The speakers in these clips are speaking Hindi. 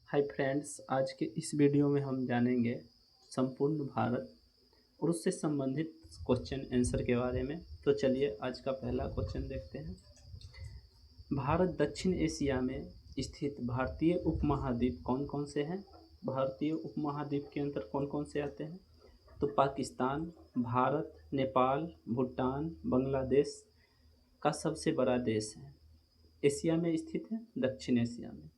हाय फ्रेंड्स, आज के इस वीडियो में हम जानेंगे संपूर्ण भारत और उससे संबंधित क्वेश्चन आंसर के बारे में। तो चलिए आज का पहला क्वेश्चन देखते हैं। भारत दक्षिण एशिया में स्थित भारतीय उपमहाद्वीप कौन कौन से हैं? भारतीय उपमहाद्वीप के अंदर कौन कौन से आते हैं? तो पाकिस्तान, भारत, नेपाल, भूटान, बांग्लादेश का सबसे बड़ा देश है। एशिया में स्थित है, दक्षिण एशिया में।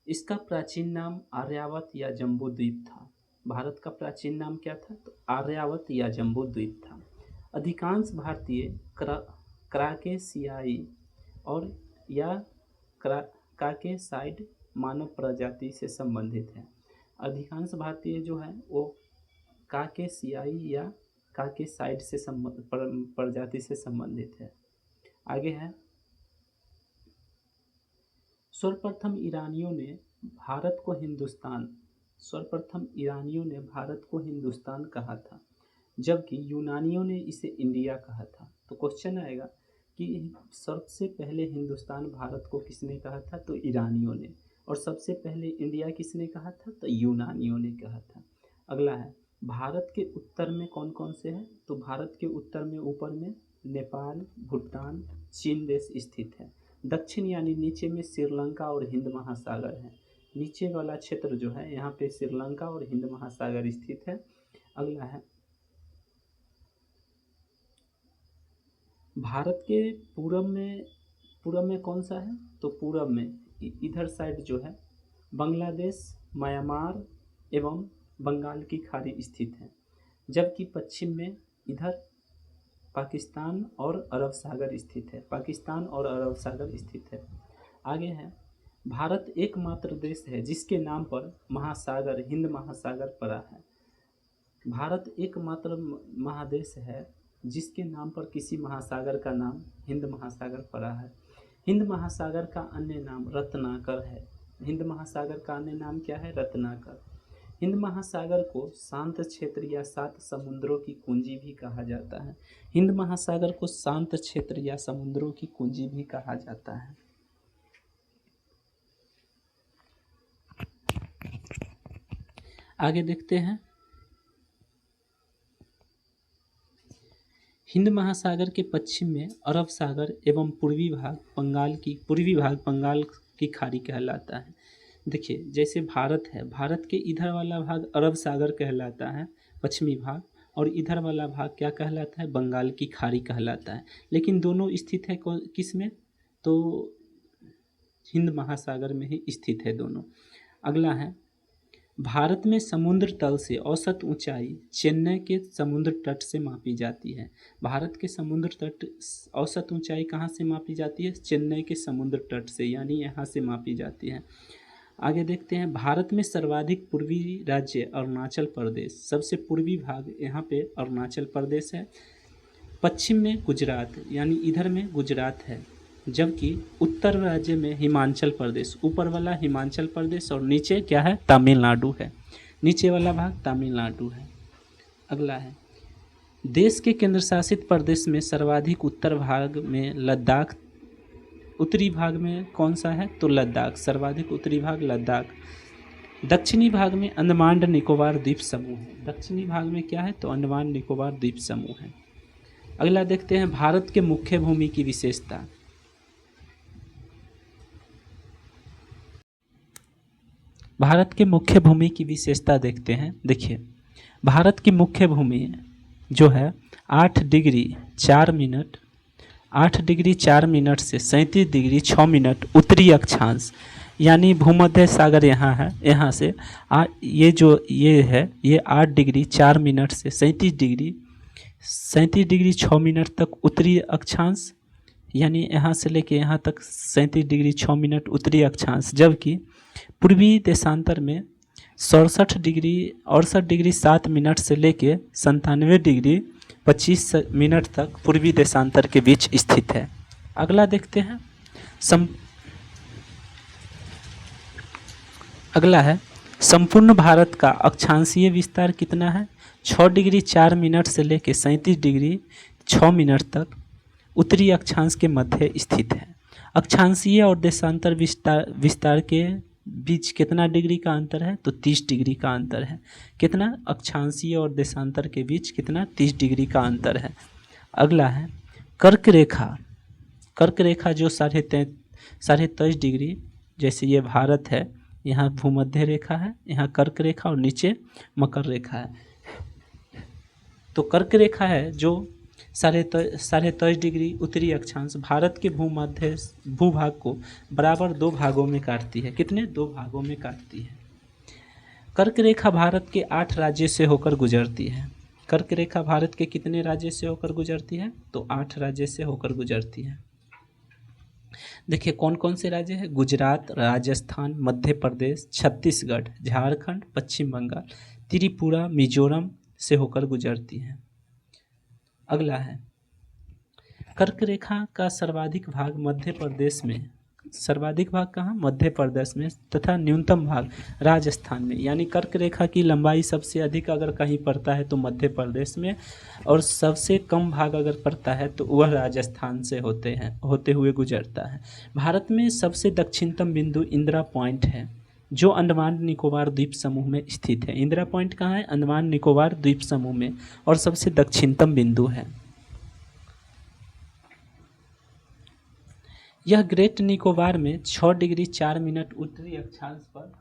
इसका प्राचीन नाम आर्यावत या जम्बू द्वीप था। भारत का प्राचीन नाम क्या था? तो आर्यावत या जम्बू द्वीप था। अधिकांश भारतीय क्राकेशियाई और या काकेसाइड मानव प्रजाति से संबंधित है। अधिकांश भारतीय जो है वो काकेशियाई या काकेसाइड से प्रजाति से संबंधित है। आगे है, सर्वप्रथम ईरानियों ने भारत को हिंदुस्तान कहा था, जबकि यूनानियों ने इसे इंडिया कहा था। तो क्वेश्चन आएगा कि सबसे पहले हिंदुस्तान भारत को किसने कहा था? तो ईरानियों ने। और सबसे पहले इंडिया किसने कहा था? तो यूनानियों ने कहा था। अगला है, भारत के उत्तर में कौन कौन से हैं? तो भारत के उत्तर में ऊपर में नेपाल, भूटान, चीन देश स्थित है। दक्षिण यानी नीचे में श्रीलंका और हिंद महासागर है। नीचे वाला क्षेत्र जो है यहाँ पे श्रीलंका और हिंद महासागर स्थित है। अगला है, भारत के पूरब में कौन सा है? तो पूरब में इधर साइड जो है बांग्लादेश, म्यांमार एवं बंगाल की खाड़ी स्थित है, जबकि पश्चिम में इधर पाकिस्तान और अरब सागर स्थित है। आगे है, भारत एकमात्र देश है जिसके नाम पर महासागर हिंद महासागर पड़ा है। भारत एकमात्र महादेश है जिसके नाम पर किसी महासागर का नाम हिंद महासागर पड़ा है। हिंद महासागर का अन्य नाम रत्नाकर है। हिंद महासागर का अन्य नाम क्या है? रत्नाकर। हिंद महासागर को शांत क्षेत्र या 7 समुद्रों की कुंजी भी कहा जाता है। हिंद महासागर को शांत क्षेत्र या समुद्रों की कुंजी भी कहा जाता है। आगे देखते हैं, हिंद महासागर के पश्चिम में अरब सागर एवं पूर्वी भाग बंगाल की खाड़ी कहलाता है। देखिए, जैसे भारत है, भारत के इधर वाला भाग अरब सागर कहलाता है पश्चिमी भाग, और इधर वाला भाग क्या कहलाता है? बंगाल की खाड़ी कहलाता है। लेकिन दोनों स्थित है किस में? तो हिंद महासागर में ही स्थित है दोनों। अगला है, भारत में समुद्र तल से औसत ऊंचाई चेन्नई के समुद्र तट से मापी जाती है। भारत के समुद्र तट औसत ऊंचाई कहाँ से मापी जाती है? चेन्नई के समुद्र तट से, यानी यहाँ से मापी जाती है। आगे देखते हैं, भारत में सर्वाधिक पूर्वी राज्य अरुणाचल प्रदेश। सबसे पूर्वी भाग यहाँ पे अरुणाचल प्रदेश है। पश्चिम में गुजरात, यानी इधर में गुजरात है, जबकि उत्तर राज्य में हिमाचल प्रदेश, ऊपर वाला हिमाचल प्रदेश और नीचे क्या है? तमिलनाडु है। नीचे वाला भाग तमिलनाडु है। अगला है, देश के केंद्र शासित प्रदेश में सर्वाधिक उत्तर भाग में लद्दाख, उत्तरी भाग में कौन सा है? तो लद्दाख, सर्वाधिक उत्तरी भाग लद्दाख। दक्षिणी भाग में अंडमान निकोबार द्वीप समूह है। दक्षिणी भाग में क्या है? तो अंडमान निकोबार द्वीप समूह है। अगला देखते हैं, भारत के मुख्य भूमि की विशेषता। भारत के मुख्य भूमि की विशेषता देखते हैं। देखिए, भारत की मुख्य भूमि जो है 8 डिग्री 4 मिनट से 37 डिग्री 6 मिनट उत्तरी अक्षांश, यानी भूमध्य सागर यहाँ है, यहाँ से ये 8 डिग्री 4 मिनट से 37 डिग्री 6 मिनट तक उत्तरी अक्षांश, यानी यहाँ से लेके यहाँ तक 37 डिग्री 6 मिनट उत्तरी अक्षांश, जबकि पूर्वी देशांतर में 68 डिग्री 7 मिनट से लेके 97 डिग्री 25 मिनट तक पूर्वी देशांतर के बीच स्थित है। अगला देखते हैं, अगला है, संपूर्ण भारत का अक्षांशीय विस्तार कितना है? 6 डिग्री 4 मिनट से लेके 37 डिग्री 6 मिनट तक उत्तरी अक्षांश के मध्य स्थित है। अक्षांशीय और देशांतर विस्तार के बीच कितना डिग्री का अंतर है? तो 30 डिग्री का अंतर है। कितना? अक्षांशीय और देशांतर के बीच कितना? 30 डिग्री का अंतर है। अगला है कर्क रेखा। कर्क रेखा जो 23.5 डिग्री, जैसे ये भारत है, यहाँ भूमध्य रेखा है, यहाँ कर्क रेखा और नीचे मकर रेखा है। तो कर्क रेखा है जो 23.5 डिग्री उत्तरी अक्षांश भारत के भूमध्य भूभाग को बराबर 2 भागों में काटती है। कितने? 2 भागों में काटती है। कर्क रेखा भारत के 8 राज्यों से होकर गुजरती है। कर्क रेखा भारत के कितने राज्य से होकर गुजरती है? तो 8 राज्य से होकर गुजरती है। देखिए कौन कौन से राज्य है? गुजरात, राजस्थान, मध्य प्रदेश, छत्तीसगढ़, झारखंड, पश्चिम बंगाल, त्रिपुरा, मिजोरम से होकर गुजरती है। अगला है कर्क रेखा का सर्वाधिक भाग मध्य प्रदेश में, सर्वाधिक भाग कहाँ? मध्य प्रदेश में, तथा न्यूनतम भाग राजस्थान में। यानी कर्क रेखा की लंबाई सबसे अधिक अगर कहीं पड़ता है तो मध्य प्रदेश में, और सबसे कम भाग अगर पड़ता है तो वह राजस्थान से होते हुए गुजरता है। भारत में सबसे दक्षिणतम बिंदु इंदिरा पॉइंट है जो अंडमान निकोबार द्वीप समूह में स्थित है। इंदिरा पॉइंट कहाँ है? अंडमान निकोबार द्वीप समूह में, और सबसे दक्षिणतम बिंदु है। यह ग्रेट निकोबार में 6 डिग्री 4 मिनट उत्तरी अक्षांश पर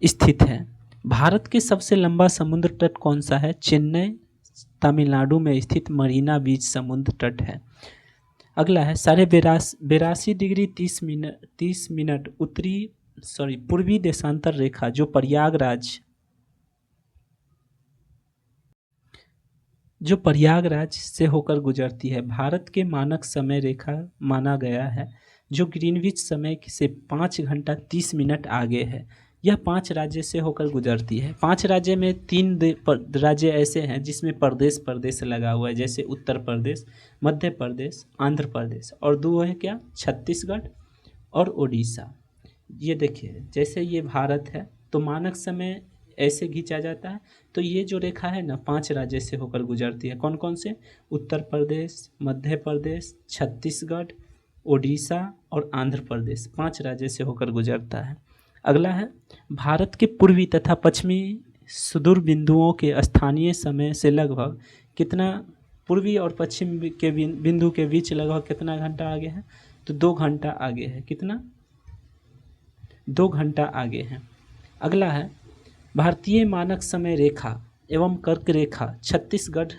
स्थित है। भारत के सबसे लंबा समुद्र तट कौन सा है? चेन्नई तमिलनाडु में स्थित मरीना बीच समुद्र तट है। अगला है 82 डिग्री 30 मिनट पूर्वी देशांतर रेखा जो प्रयागराज से होकर गुजरती है, भारत के मानक समय रेखा माना गया है, जो ग्रीनविच समय से 5 घंटा 30 मिनट आगे है। यह 5 राज्य से होकर गुजरती है। 5 राज्य में 3 राज्य ऐसे हैं जिसमें प्रदेश लगा हुआ है, जैसे उत्तर प्रदेश, मध्य प्रदेश, आंध्र प्रदेश, और 2 है क्या? छत्तीसगढ़ और उड़ीसा। ये देखिए जैसे ये भारत है तो मानक समय ऐसे खींचा जाता है, तो ये जो रेखा है ना 5 राज्य से होकर गुजरती है। कौन कौन से? उत्तर प्रदेश, मध्य प्रदेश, छत्तीसगढ़, उड़ीसा और आंध्र प्रदेश, 5 राज्य से होकर गुजरता है। अगला है भारत के पूर्वी तथा पश्चिमी सुदूर बिंदुओं के स्थानीय समय से लगभग कितना, पूर्वी और पश्चिम के बिंदु के बीच लगभग कितना घंटा आगे है? तो 2 घंटा आगे है। कितना? 2 घंटा आगे है। अगला है भारतीय मानक समय रेखा एवं कर्क रेखा छत्तीसगढ़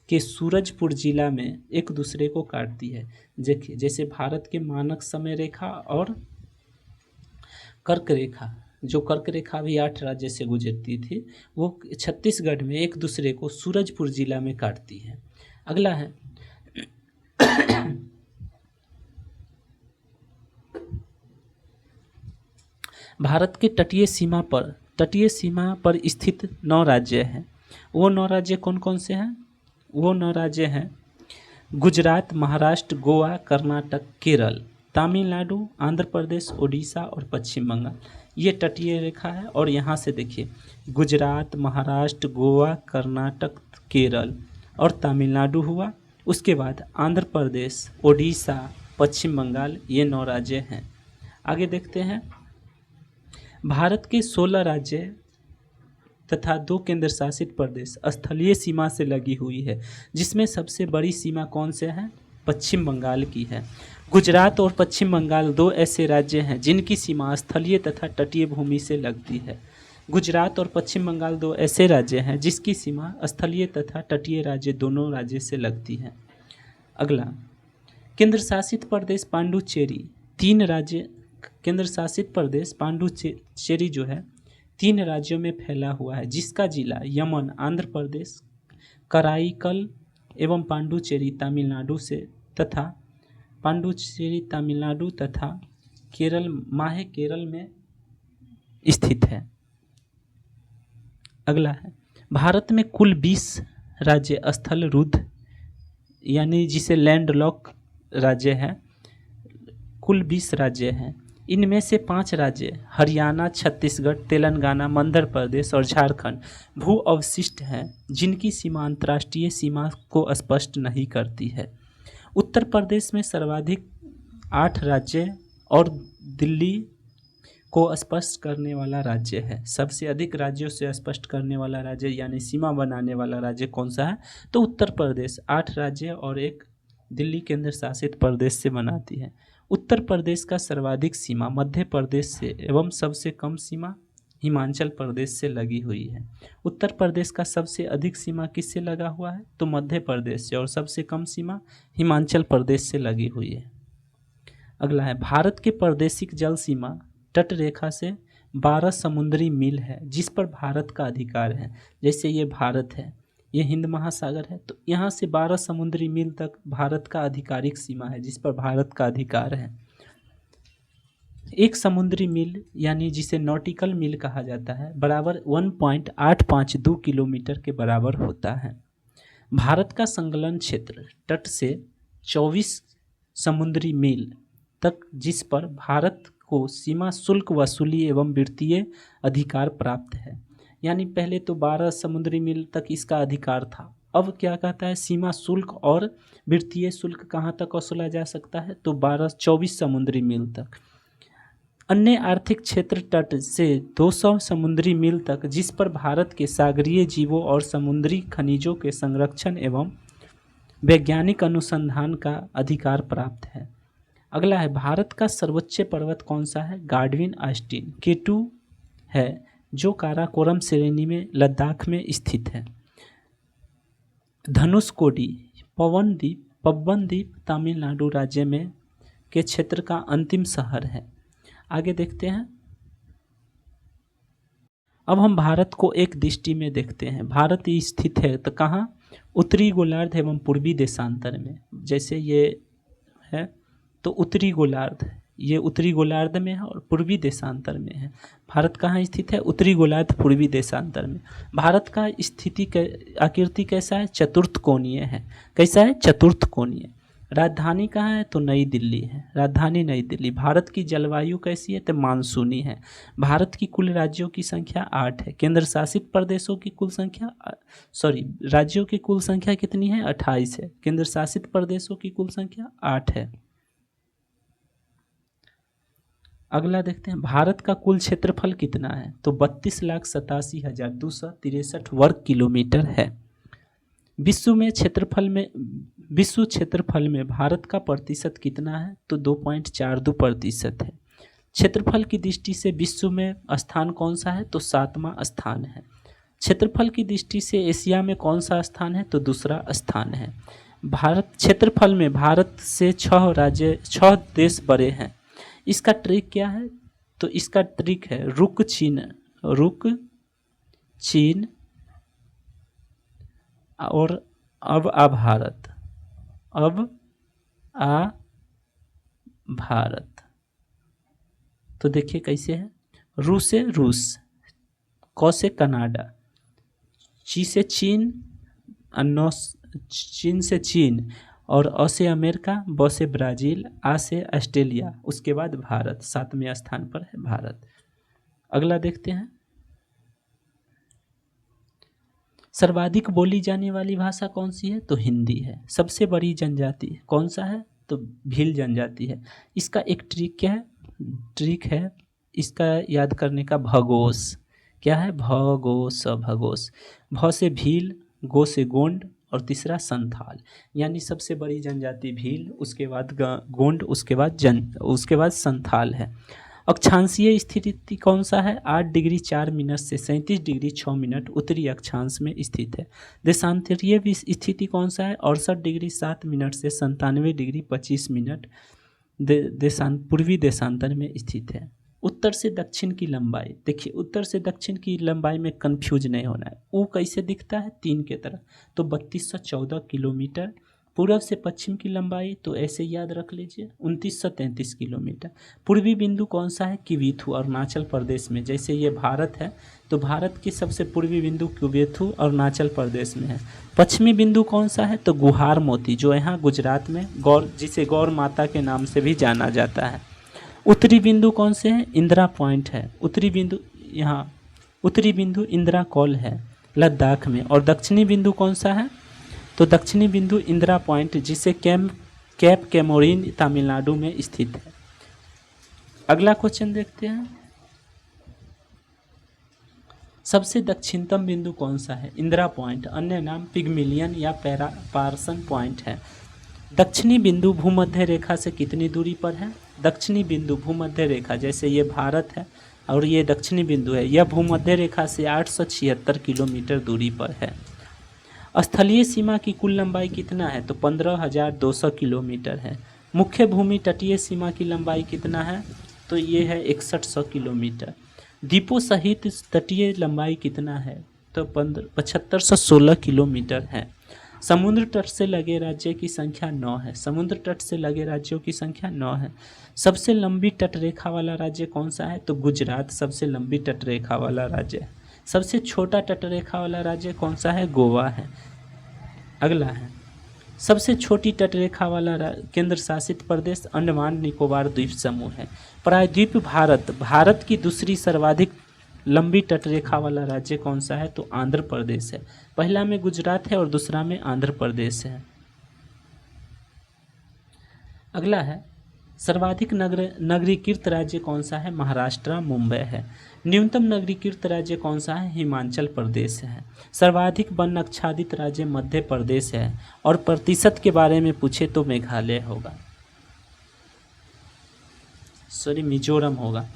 के सूरजपुर जिला में एक दूसरे को काटती है। देखिए जैसे भारत के मानक समय रेखा और कर्क रेखा, जो कर्क रेखा भी 8 राज्य से गुजरती थी, वो छत्तीसगढ़ में एक दूसरे को सूरजपुर जिला में काटती है। अगला है भारत के तटीय सीमा पर स्थित 9 राज्य हैं। वो 9 राज्य कौन कौन से हैं? वो 9 राज्य हैं गुजरात, महाराष्ट्र, गोवा, कर्नाटक, केरल, तमिलनाडु, आंध्र प्रदेश, उड़ीसा और पश्चिम बंगाल। ये तटीय रेखा है। और यहाँ से देखिए गुजरात, महाराष्ट्र, गोवा, कर्नाटक, केरल और तमिलनाडु हुआ। उसके बाद आंध्र प्रदेश, उड़ीसा, पश्चिम बंगाल, ये 9 राज्य हैं। आगे देखते हैं भारत के 16 राज्य तथा 2 केंद्र शासित प्रदेश स्थलीय सीमा से लगी हुई है, जिसमें सबसे बड़ी सीमा कौन से है? पश्चिम बंगाल की है। गुजरात और पश्चिम बंगाल 2 ऐसे राज्य हैं जिनकी सीमा स्थलीय तथा तटीय भूमि से लगती है। गुजरात और पश्चिम बंगाल 2 ऐसे राज्य हैं जिसकी सीमा स्थलीय तथा तटीय राज्य दोनों राज्य से लगती है। अगला केंद्र शासित प्रदेश पांडुचेरी 3 राज्य, केंद्र शासित प्रदेश पांडुचेरी जो है 3 राज्यों में फैला हुआ है, जिसका जिला यमन आंध्र प्रदेश, कराईकल एवं पांडुचेरी तमिलनाडु तथा केरल में स्थित है। अगला है भारत में कुल 20 राज्य स्थल रुद्ध यानी जिसे लैंडलॉक राज्य है, कुल 20 राज्य हैं। इनमें से 5 राज्य हरियाणा, छत्तीसगढ़, तेलंगाना, मध्य प्रदेश और झारखंड भू अवशिष्ट हैं, जिनकी सीमा अंतर्राष्ट्रीय सीमा को स्पष्ट नहीं करती है। उत्तर प्रदेश में सर्वाधिक 8 राज्य और दिल्ली को स्पष्ट करने वाला राज्य है। सबसे अधिक राज्यों से स्पष्ट करने वाला राज्य यानी सीमा बनाने वाला राज्य कौन सा है? तो उत्तर प्रदेश 8 राज्य और एक दिल्ली केंद्र शासित प्रदेश से बनाती है। उत्तर प्रदेश का सर्वाधिक सीमा मध्य प्रदेश से एवं सबसे कम सीमा हिमाचल प्रदेश से लगी हुई है। उत्तर प्रदेश का सबसे अधिक सीमा किससे लगा हुआ है? तो मध्य प्रदेश से, और सबसे कम सीमा हिमाचल प्रदेश से लगी हुई है। अगला है, भारत के प्रादेशिक जल सीमा तट रेखा से 12 समुद्री मील है जिस पर भारत का अधिकार है। जैसे ये भारत है, ये हिंद महासागर है, तो यहाँ से 12 समुद्री मील तक भारत का आधिकारिक सीमा है जिस पर भारत का अधिकार है। एक समुद्री मील यानी जिसे नॉटिकल मील कहा जाता है बराबर 1.852 किलोमीटर के बराबर होता है। भारत का संलग्न क्षेत्र तट से 24 समुद्री मील तक जिस पर भारत को सीमा शुल्क वसूली एवं वित्तीय अधिकार प्राप्त है। यानी पहले तो 12 समुद्री मील तक इसका अधिकार था, अब क्या कहता है? सीमा शुल्क और वित्तीय शुल्क कहाँ तक वसूला जा सकता है? तो 24 समुद्री मील तक। अन्य आर्थिक क्षेत्र तट से 200 समुद्री मील तक जिस पर भारत के सागरीय जीवों और समुद्री खनिजों के संरक्षण एवं वैज्ञानिक अनुसंधान का अधिकार प्राप्त है। अगला है, भारत का सर्वोच्च पर्वत कौन सा है? गाडविन आस्टीन K2 है जो काराकोरम श्रेणी में लद्दाख में स्थित है। धनुषकोडी पवन द्वीप तमिलनाडु राज्य में के क्षेत्र का अंतिम शहर है। आगे देखते हैं। अब हम भारत को एक दृष्टि में देखते हैं। भारत स्थित है तो कहाँ? उत्तरी गोलार्ध एवं पूर्वी देशांतर में। जैसे ये है तो उत्तरी गोलार्ध, ये उत्तरी गोलार्ध में है और पूर्वी देशांतर में है। भारत कहाँ स्थित है? उत्तरी गोलार्ध पूर्वी देशांतर में। भारत का स्थिति आकृति कैसा है? चतुर्थ कोणीय है। कैसा है? चतुर्थ कोणीय। राजधानी कहाँ है? तो नई दिल्ली है। राजधानी नई दिल्ली। भारत की जलवायु कैसी है? तो मानसूनी है। भारत की कुल राज्यों की संख्या 8 है। केंद्र शासित प्रदेशों की कुल संख्या राज्यों की कुल संख्या कितनी है? 28 है। केंद्र शासित प्रदेशों की कुल संख्या 8 है। अगला देखते हैं, भारत का कुल क्षेत्रफल कितना है? तो 32,87,263 वर्ग किलोमीटर है। विश्व क्षेत्रफल में भारत का प्रतिशत कितना है? तो 2.42% है। क्षेत्रफल की दृष्टि से विश्व में स्थान कौन सा है? तो 7वां स्थान है। क्षेत्रफल की दृष्टि से एशिया में कौन सा स्थान है? तो दूसरा स्थान है। क्षेत्रफल में भारत से 6 देश बड़े हैं। इसका ट्रिक क्या है? तो इसका ट्रिक है रुक चीन और अब आ भारत। तो देखिए कैसे है। रू से रूस, क से कनाडा, ची से चीन, चीन से चीन और अ से अमेरिका, ब से ब्राज़ील, आ से ऑस्ट्रेलिया, उसके बाद भारत 7वें स्थान पर है भारत। अगला देखते हैं, सर्वाधिक बोली जाने वाली भाषा कौन सी है? तो हिंदी है। सबसे बड़ी जनजाति कौन सा है? तो भील जनजाति है। इसका एक ट्रिक है इसका याद करने का, भगोस। क्या है? भगोस। भ से भील, गो से गोंड और तीसरा संथाल। यानी सबसे बड़ी जनजाति भील, उसके बाद गोंड, उसके बाद संथाल है। अक्षांशीय स्थिति कौन सा है? 8 डिग्री 4 मिनट से 37 डिग्री 6 मिनट उत्तरी अक्षांश में स्थित है। देशांतरीय स्थिति कौन सा है? 68 डिग्री 7 मिनट से 97 डिग्री 25 मिनट पूर्वी देशांतर में स्थित है। उत्तर से दक्षिण की लंबाई, देखिए उत्तर से दक्षिण की लंबाई में कंफ्यूज नहीं होना है। वो कैसे दिखता है? 3 के तरह, तो 3214 किलोमीटर। पूर्व से पश्चिम की लंबाई तो ऐसे याद रख लीजिए 2933 किलोमीटर। पूर्वी बिंदु कौन सा है? किवीथु, अरुणाचल प्रदेश में। जैसे ये भारत है तो भारत की सबसे पूर्वी बिंदु किवीथु अरुणाचल प्रदेश में है। पश्चिमी बिंदु कौन सा है? तो गुहार मोती, जो यहाँ गुजरात में जिसे गौर माता के नाम से भी जाना जाता है। उत्तरी बिंदु कौन से है? इंदिरा पॉइंट है। उत्तरी बिंदु इंदिरा कॉल है लद्दाख में। और दक्षिणी बिंदु कौन सा है? तो दक्षिणी बिंदु इंदिरा पॉइंट, जिसे कैप कैमोरिन तमिलनाडु में स्थित है। अगला क्वेश्चन देखते हैं, सबसे दक्षिणतम बिंदु कौन सा है? इंदिरा पॉइंट, अन्य नाम पिगमिलियन या पार्सन पॉइंट है। दक्षिणी बिंदु भूमध्य रेखा से कितनी दूरी पर है? दक्षिणी बिंदु भूमध्य रेखा, जैसे ये भारत है और ये दक्षिणी बिंदु है, यह भूमध्य रेखा से 876 किलोमीटर दूरी पर है। स्थलीय सीमा की कुल लंबाई कितना है? तो 15,200 किलोमीटर है। मुख्य भूमि तटीय सीमा की लंबाई कितना है? तो ये है 6100 किलोमीटर। द्वीपों सहित तटीय लंबाई कितना है? तो 7516 किलोमीटर है। समुद्र तट से लगे राज्य की संख्या 9 है। समुद्र तट से लगे राज्यों की संख्या 9 है। सबसे लंबी तट रेखा वाला राज्य कौन सा है? तो गुजरात सबसे लंबी तट रेखा वाला राज्य है। सबसे छोटा तट रेखा वाला राज्य कौन सा है? गोवा है। अगला है, सबसे छोटी तट रेखा वाला केंद्र शासित प्रदेश अंडमान निकोबार द्वीप समूह है। प्रायद्वीप भारत की दूसरी सर्वाधिक लंबी तट रेखा वाला राज्य कौन सा है? तो आंध्र प्रदेश है। पहला में गुजरात है और दूसरा में आंध्र प्रदेश है। अगला है, सर्वाधिक नगरीकृत राज्य कौन सा है? महाराष्ट्र मुंबई है। न्यूनतम नगरीकृत राज्य कौन सा है? हिमाचल प्रदेश है। सर्वाधिक वन आच्छादित राज्य मध्य प्रदेश है। और प्रतिशत के बारे में पूछे तो मेघालय होगा, मिजोरम होगा।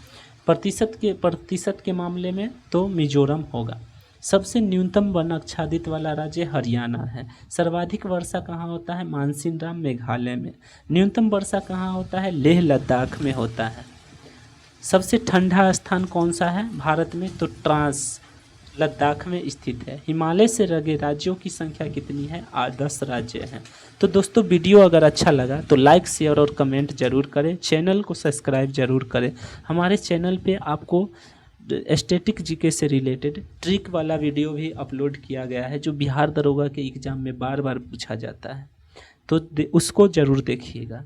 प्रतिशत के मामले में तो मिजोरम होगा। सबसे न्यूनतम वन आच्छादित वाला राज्य हरियाणा है। सर्वाधिक वर्षा कहाँ होता है? मानसीनराम मेघालय में। न्यूनतम वर्षा कहाँ होता है? लेह लद्दाख में होता है। सबसे ठंडा स्थान कौन सा है भारत में? तो ट्रांस लद्दाख में स्थित है। हिमालय से लगे राज्यों की संख्या कितनी है? 10 राज्य हैं। तो दोस्तों, वीडियो अगर अच्छा लगा तो लाइक, शेयर और कमेंट जरूर करें। चैनल को सब्सक्राइब जरूर करें। हमारे चैनल पे आपको स्टैटिक जीके से रिलेटेड ट्रिक वाला वीडियो भी अपलोड किया गया है, जो बिहार दरोगा के एग्ज़ाम में बार बार पूछा जाता है, तो उसको ज़रूर देखिएगा।